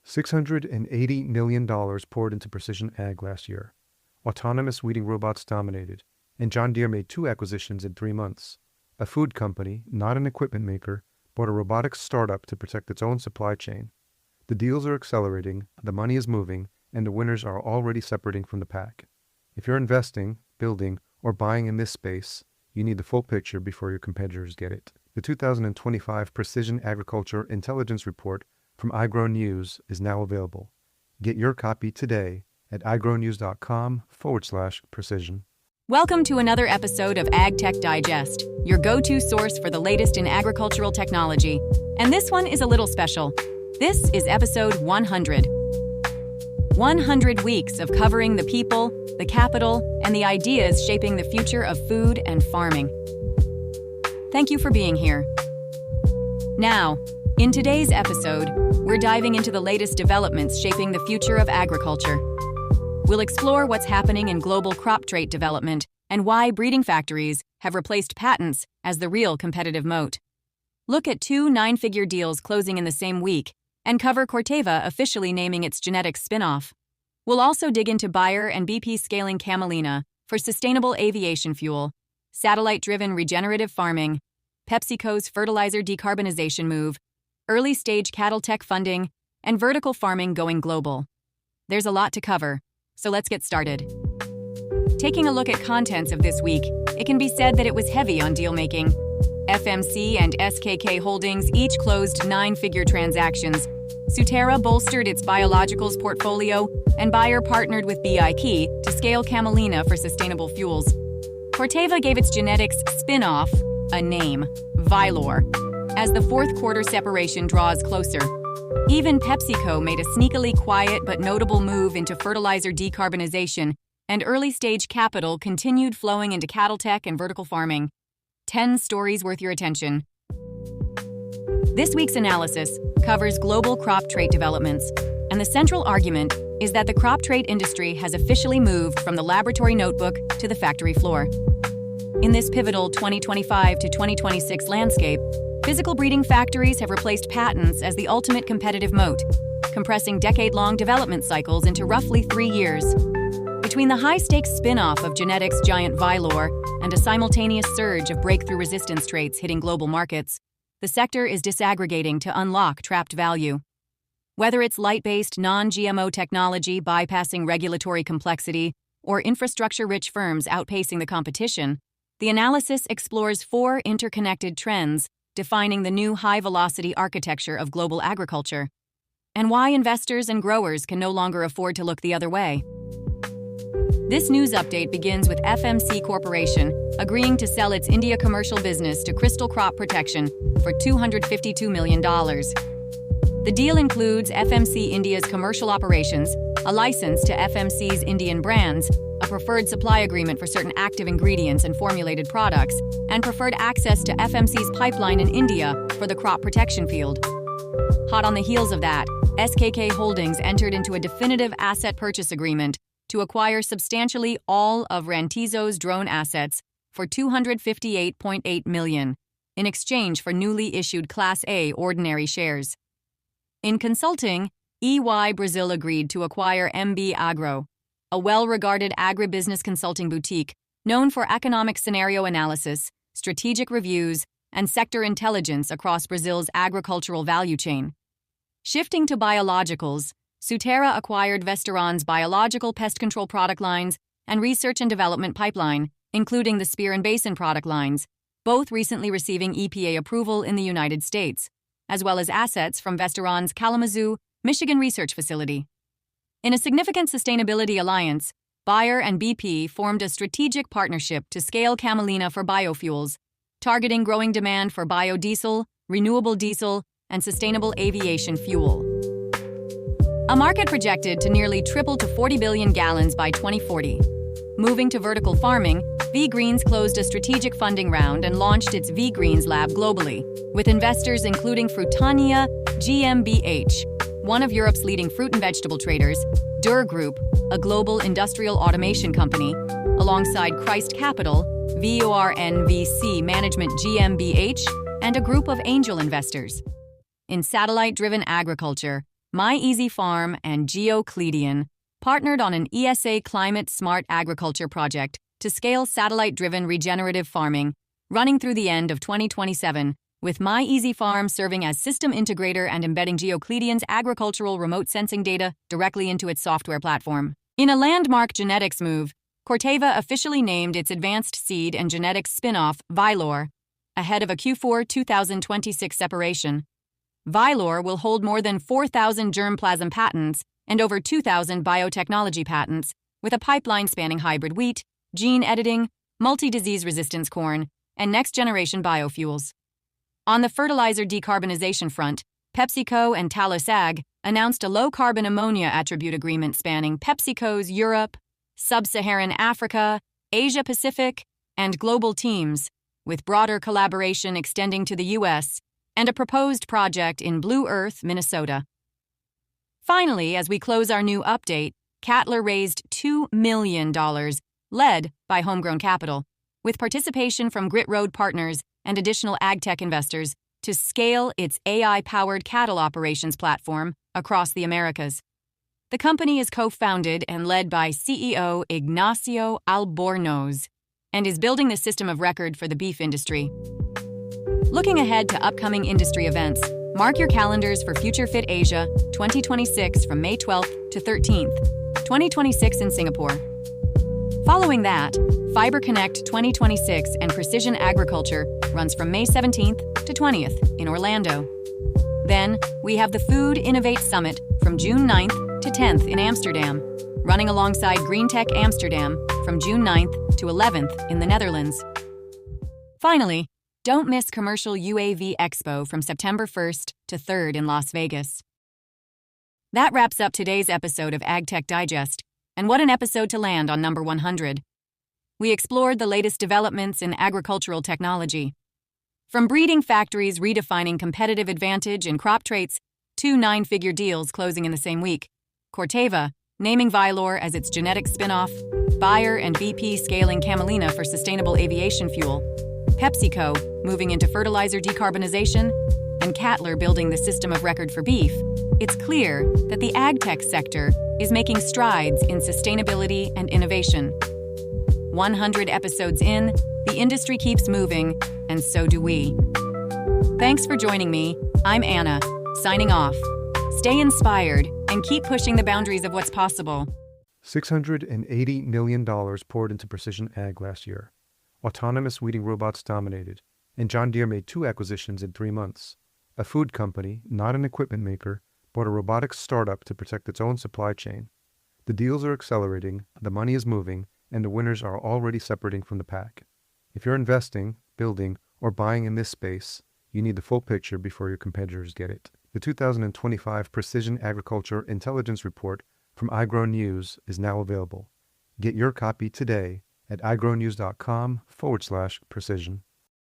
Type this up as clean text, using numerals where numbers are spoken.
$680 million poured into precision ag last year. Autonomous weeding robots dominated, and John Deere made 2 acquisitions in 3 months. A food company, not an equipment maker, bought a robotics startup to protect its own supply chain. The deals are accelerating, the money is moving, and the winners are already separating from the pack. If you're investing, building, or buying in this space, you need the full picture before your competitors get it. The 2025 Precision Agriculture Intelligence Report from Agronews is now available. Get your copy today at agronews.com/precision. Welcome to another episode of AgTech Digest, your go-to source for the latest in agricultural technology. And this one is a little special. This is episode 100. 100 weeks of covering the people, the capital, and the ideas shaping the future of food and farming. Thank you for being here. Now, in today's episode, we're diving into the latest developments shaping the future of agriculture. We'll explore what's happening in global crop trait development and why breeding factories have replaced patents as the real competitive moat. Look at 2 9-figure deals closing in the same week and cover Corteva officially naming its genetics spinoff. We'll also dig into Vylor and BP scaling camelina for sustainable aviation fuel, satellite-driven regenerative farming, PepsiCo's fertilizer decarbonization move, early-stage cattle tech funding, and vertical farming going global. There's a lot to cover, so let's get started. Taking a look at contents of this week, it can be said that it was heavy on deal-making. FMC and SKK Holdings each closed 9-figure transactions. Suterra bolstered its biologicals portfolio, and Vylor partnered with BIK to scale camelina for sustainable fuels. Corteva gave its genetics spinoff a name, Vylor, as the fourth quarter separation draws closer. Even PepsiCo made a sneakily quiet but notable move into fertilizer decarbonization, and early-stage capital continued flowing into cattle tech and vertical farming. 10 stories worth your attention. This week's analysis covers global crop trait developments, and the central argument is that the crop trait industry has officially moved from the laboratory notebook to the factory floor. In this pivotal 2025 to 2026 landscape, physical breeding factories have replaced patents as the ultimate competitive moat, compressing decade-long development cycles into roughly 3 years. Between the high-stakes spin-off of genetics giant Vylor and a simultaneous surge of breakthrough resistance traits hitting global markets, the sector is disaggregating to unlock trapped value. Whether it's light-based, non-GMO technology bypassing regulatory complexity or infrastructure-rich firms outpacing the competition, the analysis explores 4 interconnected trends defining the new high-velocity architecture of global agriculture, and why investors and growers can no longer afford to look the other way. This news update begins with FMC Corporation agreeing to sell its India commercial business to Crystal Crop Protection for $252 million. The deal includes FMC India's commercial operations, a license to FMC's Indian brands, a preferred supply agreement for certain active ingredients and formulated products, and preferred access to FMC's pipeline in India for the crop protection field. Hot on the heels of that, SKK Holdings entered into a definitive asset purchase agreement to acquire substantially all of Rantizo's drone assets for $258.8 million in exchange for newly issued Class A ordinary shares. In consulting, EY Brazil agreed to acquire MB Agro, a well-regarded agribusiness consulting boutique known for economic scenario analysis, strategic reviews, and sector intelligence across Brazil's agricultural value chain. Shifting to biologicals, Suterra acquired Vestaron's biological pest control product lines and research and development pipeline, including the Spear and Basin product lines, both recently receiving EPA approval in the United States, as well as assets from Vestaron's Kalamazoo, Michigan research facility. In a significant sustainability alliance, Vylor and BP formed a strategic partnership to scale camelina for biofuels, targeting growing demand for biodiesel, renewable diesel, and sustainable aviation fuel. A market projected to nearly triple to 40 billion gallons by 2040. Moving to vertical farming, V-Greens closed a strategic funding round and launched its V-Greens lab globally, with investors including Fruitania GmbH, one of Europe's leading fruit and vegetable traders, Dur Group, a global industrial automation company, alongside Christ Capital, VORNVC Management GmbH, and a group of angel investors. In satellite-driven agriculture, MyEasyFarm and GeoCledian partnered on an ESA Climate Smart Agriculture project to scale satellite-driven regenerative farming, running through the end of 2027, with MyEasyFarm serving as system integrator and embedding GeoCledian's agricultural remote sensing data directly into its software platform. In a landmark genetics move, Corteva officially named its advanced seed and genetics spinoff Vylor, ahead of a Q4 2026 separation. Vylor will hold more than 4,000 germplasm patents and over 2,000 biotechnology patents, with a pipeline spanning hybrid wheat, gene editing, multi-disease resistance corn, and next-generation biofuels. On the fertilizer decarbonization front, PepsiCo and TalusAg announced a low-carbon ammonia attribute agreement spanning PepsiCo's Europe, Sub-Saharan Africa, Asia-Pacific, and global teams, with broader collaboration extending to the U.S., and a proposed project in Blue Earth, Minnesota. Finally, as we close our new update, Cattler raised $2 million, led by homegrown capital, with participation from Grit Road Partners and additional AgTech investors to scale its AI-powered cattle operations platform across the Americas. The company is co-founded and led by CEO Ignacio Albornoz and is building the system of record for the beef industry. Looking ahead to upcoming industry events, mark your calendars for Future Fit Asia 2026 from May 12th to 13th, 2026 in Singapore. Following that, Fiber Connect 2026 and Precision Agriculture runs from May 17th to 20th in Orlando. Then, we have the Food Innovate Summit from June 9th to 10th in Amsterdam, running alongside GreenTech Amsterdam from June 9th to 11th in the Netherlands. Finally, don't miss Commercial UAV Expo from September 1st to 3rd in Las Vegas. That wraps up today's episode of AgTech Digest, and what an episode to land on number 100. We explored the latest developments in agricultural technology. From breeding factories redefining competitive advantage in crop traits to 9-figure deals closing in the same week, Corteva naming Vylor as its genetic spinoff, Bayer and BP scaling camelina for sustainable aviation fuel, PepsiCo moving into fertilizer decarbonization, and Cattler building the system of record for beef, it's clear that the agtech sector is making strides in sustainability and innovation. 100 episodes in, the industry keeps moving, and so do we. Thanks for joining me. I'm Anna, signing off. Stay inspired and keep pushing the boundaries of what's possible. $680 million poured into precision ag last year. Autonomous weeding robots dominated, and John Deere made 2 acquisitions in 3 months. A food company, not an equipment maker, bought a robotics startup to protect its own supply chain. The deals are accelerating, the money is moving, and the winners are already separating from the pack. If you're investing, building, or buying in this space, you need the full picture before your competitors get it. The 2025 Precision Agriculture Intelligence Report from iGrowNews is now available. Get your copy today at igrownews.com/precision.